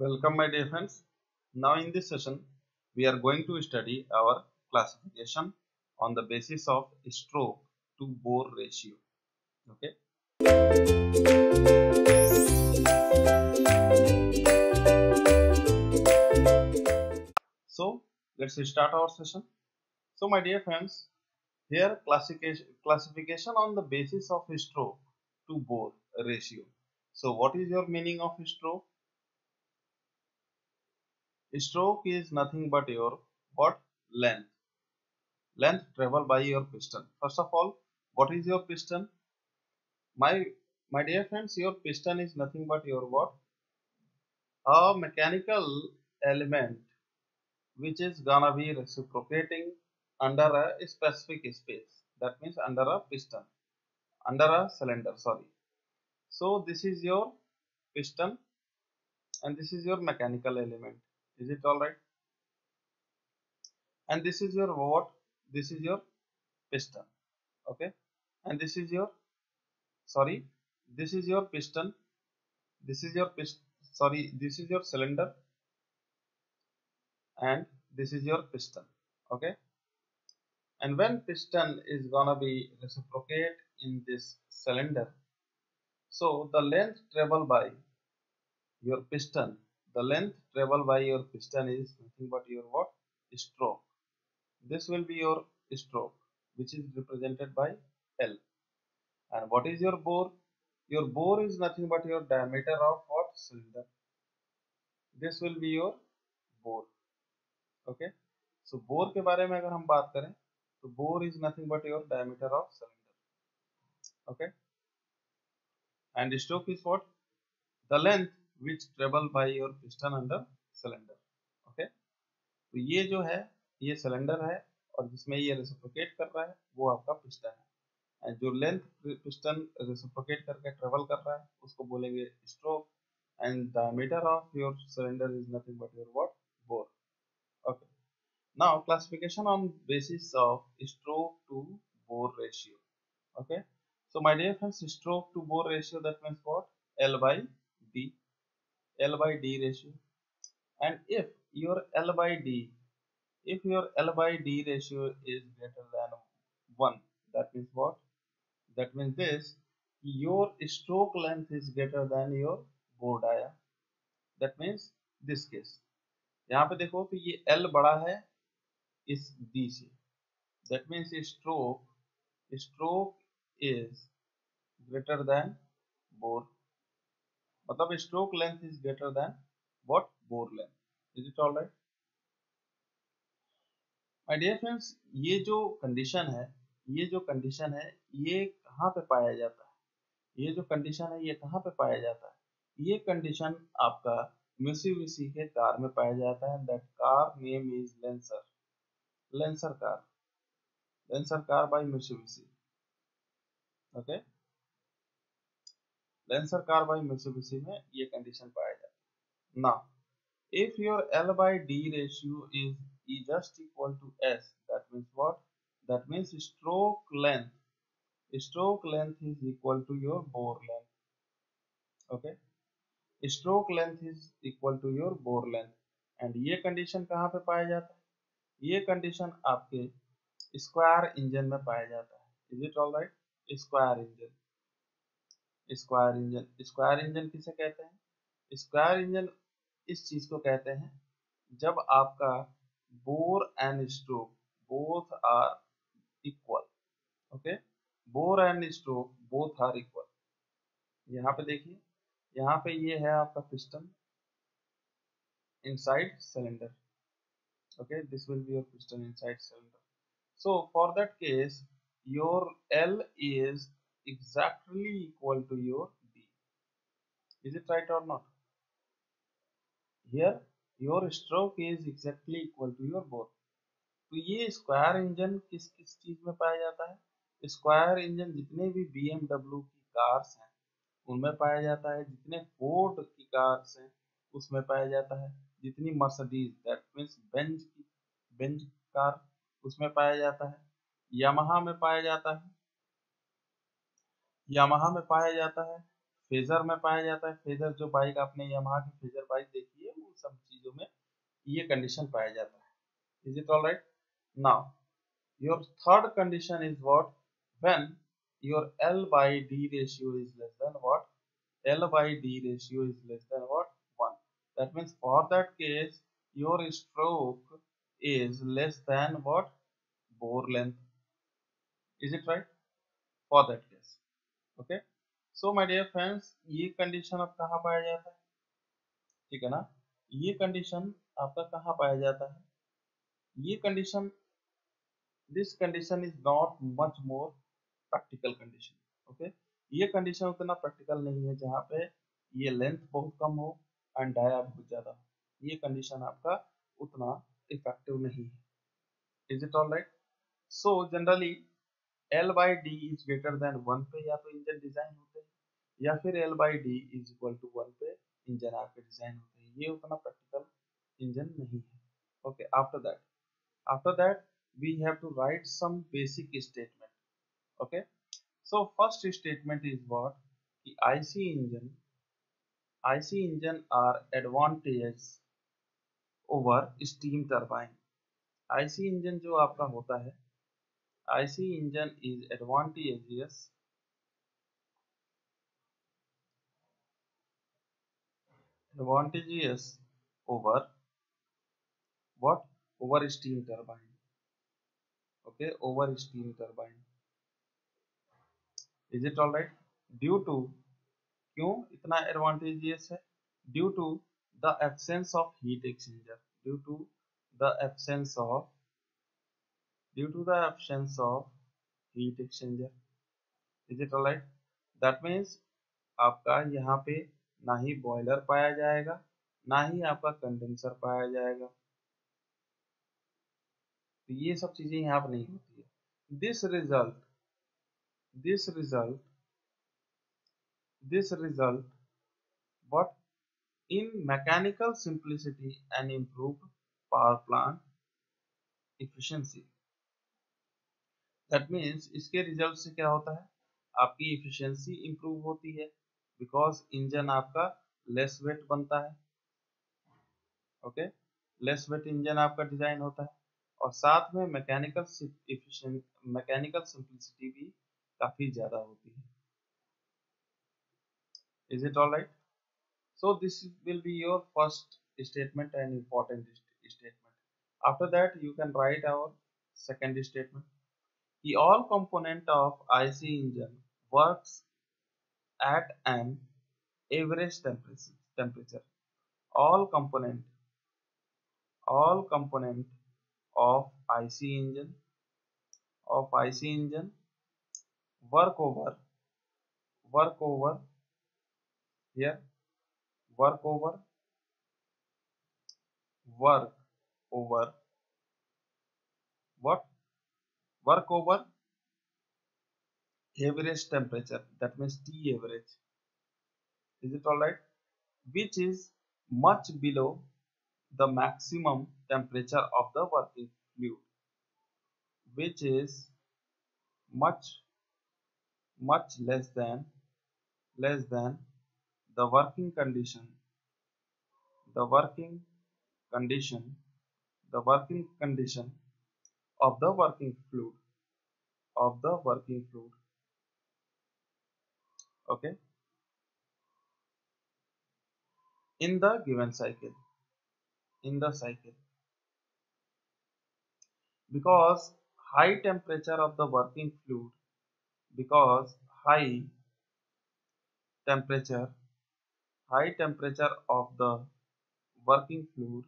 Welcome, my dear friends. Now, in this session, we are going to study our classification on the basis of stroke to bore ratio. Okay. So, let's start our session. So, my dear friends, here classification on the basis of stroke to bore ratio. So, what is your meaning of stroke? Stroke is nothing but your what length traveled by your piston. First of all, what is your piston? My dear friends, your piston is nothing but your what? A mechanical element which is gonna be reciprocating under a specific space. That means under a piston, under a cylinder. Sorry. So this is your piston, and this is your mechanical element. Is it all right? And this is your what? This is your piston. Okay. And this is your sorry. This is your piston. This is your piston. Sorry. This is your cylinder, and this is your piston. Okay. And when piston is gonna be reciprocate in this cylinder, so the length travel by your piston, the length travel by your piston is nothing but your what? Stroke. This will be your stroke, which is represented by L. And what is your bore? Your bore is nothing but your diameter of what? Cylinder. This will be your bore. Okay. So bore के बारे में अगर हम बात करें तो bore is nothing but your diameter of cylinder. Okay. And stroke is what? The length which travel by your piston under cylinder. Okay. तो ये जो है ये सिलेंडर है और जिसमें ये रेसिप्रोकेट कर रहा है वो आपका पिस्टन है, एंड जो लेंथ पिस्टन रेसिप्रोकेट करके ट्रेवल कर रहा है उसको बोलेंगे stroke, and diameter of your cylinder is nothing but your what? Bore. Okay. Now classification on basis of stroke to bore ratio. Okay, so my dear friends, stroke to bore ratio, that means what? L by D, L by D ratio. And if your L by D ratio is greater than 1, that means what? That means this, your stroke length is greater than your bore dia. That means this case. यहाँ पे देखो तो ये L बड़ा है इस D से. That means stroke is greater than bore. मतलब stroke length is greater than what? Bore length. Is it all right? My dear friends, ये जो कंडीशन है ये कहाँ पे पाया जाता है? ये जो कंडीशन है ये कहाँ पे पाया जाता है? ये कंडीशन आपका मित्सुबिशी के कार में पाया जाता है. That car name is Lancer car by Mitsubishi. Okay. Lancer car by Mitsubishi में ये कंडीशन पाया जाता है. Now if your L by D ratio is just equal to S, that means what? That means stroke length is equal to your bore length. Okay, stroke length is equal to your bore length. And ये condition कहाँ पे पाया जाता है? ये condition आपके square engine में पाया जाता है. Is it all right? Square engine किसे कहते हैं? स्क्वायर इंजन इस चीज को कहते हैं जब आपका bore and stroke both are equal. Okay, bore and stroke both are equal. यहाँ पे देखिए, यहाँ पे ये है आपका piston inside cylinder. Okay, this will be your piston inside cylinder. So for that case, your L is exactly equal to your D. Is it right or not? Here your stroke is exactly equal to your bore. तो ये square engine किस किस चीज में पाया जाता है? Square engine जितने भी BMW की कार्स हैं उनमें पाया जाता है, जितने फोर्ड की कार्स हैं उसमें पाया जाता है, जितनी Mercedes that means Benz car उसमें पाया जाता है, यामाहा में पाया जाता है, फेजर में पाया जाता है। फेजर जो बाइक आपने यामाहा की फेजर बाइक देखी है, उन सब चीजों में ये कंडीशन पाया जाता है। Is it all right? Now your third condition is what? When your L by D ratio is less than what? L by D ratio is less than what? 1. That means for that case, your stroke is less than what? Bore length. Is it right? For that case. Okay. So my dear friends, ये condition अब कहाँ पाया जाता है? ठीक है ना? ये condition आपका कहाँ पाया जाता है? ये condition, this condition is not much more practical condition. Okay, ये कंडीशन उतना प्रैक्टिकल नहीं है जहाँ पे ये लेंथ बहुत कम हो एंड डाया बहुत ज्यादा हो। ये कंडीशन आपका उतना इफेक्टिव नहीं है। Is it all right? So generally L by D is greater than 1 पे या तो इंजन डिजाइन होते हैं, या फिर L by D is equal to 1 पे इंजन आपके डिजाइन होते हैं। ये उतना प्रैक्टिकल इंजन नहीं है। Okay, after that we have to write some basic statement. Okay, so first statement is what? The IC engine are advantages over steam turbine. IC engine जो आपका होता है, IC engine is advantageous over what? Over steam turbine. Okay, over steam turbine. Is it all right? Due to, क्यों इतना advantageous है? Due to the absence of heat exchanger, due to the absence of heat exchanger. Is it alright? That means आपका यहाँ पे ना ही boiler पाया जाएगा, ना ही आपका कंडेंसर पाया जाएगा। तो ये सब चीजें यहाँ पर नहीं होती है। This result what? In mechanical simplicity and improved power plant efficiency. That means इसके रिजल्ट से क्या होता है? आपकी इफिशियंसी इंप्रूव होती है, बिकॉज इंजन आपका लेस वेट बनता है। ओके, लेस वेट इंजन आपका डिजाइन होता है, और साथ में मैकेनिकल सिंप्लिसिटी भी काफी ज्यादा होती है। Is it all right? So this will be your first statement and important statement. After that, you can write our second statement. The all component of IC engine works at an average temperature. All component, all component of IC engine work over here work over work over what? Work over average temperature, that means T average. Is it all right? Which is much below the maximum temperature of the working fluid, which is much less than the working condition, the working condition, the working condition of the working fluid. Okay, in the given cycle, in the cycle, because high temperature of the working fluid, because temperature high temperature of the working fluid,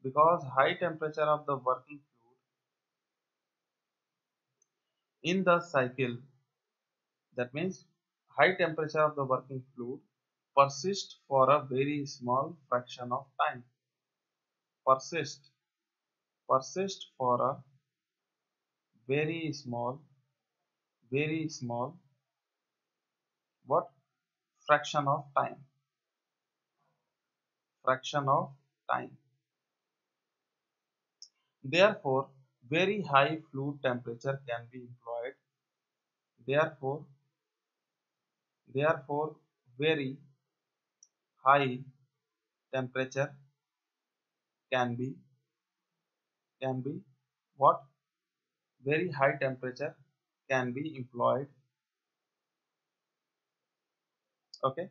because high temperature of the working fluid in the cycle, that means high temperature of the working fluid persist for a very small fraction of time, persist for a very small what? Fraction of time. Therefore very high fluid temperature can be employed. Therefore Therefore, very high temperature can be what? Very high temperature can be employed, okay,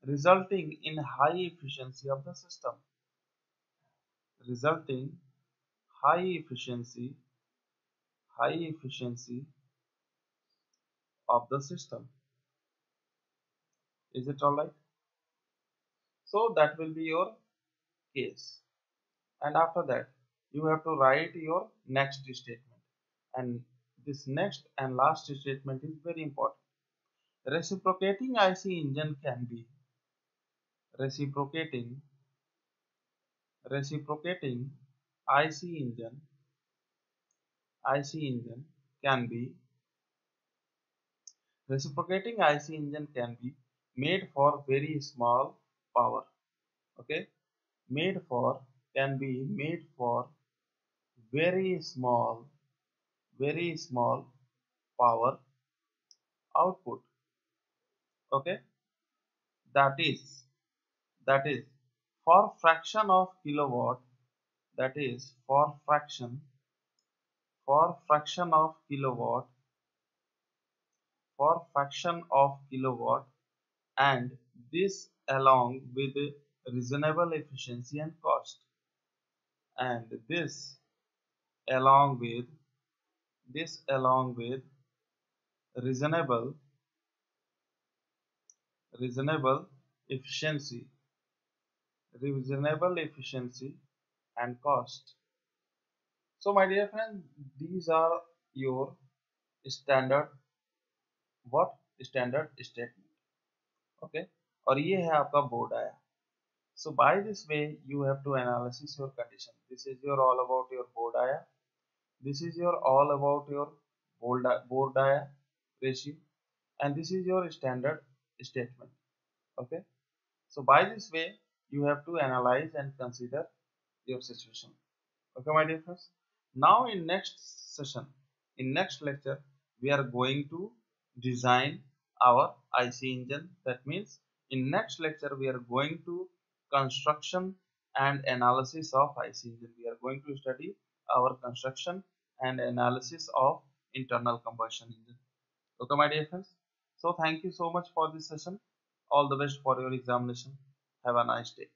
resulting in high efficiency of the system, resulting high efficiency, high efficiency of the system. Is it all right? So that will be your case. And after that, you have to write your next statement. And this next and last statement is very important. Reciprocating IC engine can be reciprocating reciprocating IC engine IC engine can be reciprocating IC engine can be made for very small power. Okay, made for can be made for very small power output. Okay, that is that is for fraction of kilowatt, that is for fraction of kilowatt for fraction of kilowatt, and this along with reasonable efficiency and cost, and along with along with reasonable reasonable efficiency reasonable efficiency and cost. So my dear friend, these are your standard what standard statement, okay, और ये है आपका board आया. So by this way you have to analysis your condition. This is your all about your board aya. This is your all about your board aya ratio, and this is your standard statement. Okay. So by this way you have to analyze and consider your situation. Okay, my dear friends. Now in next session, in next lecture, we are going to design our IC engine. That means in next lecture we are going to construction and analysis of IC engine. We are going to study our construction and analysis of internal combustion engine. Okay, my dear friends. So thank you so much for this session. All the best for your examination. Have a nice day.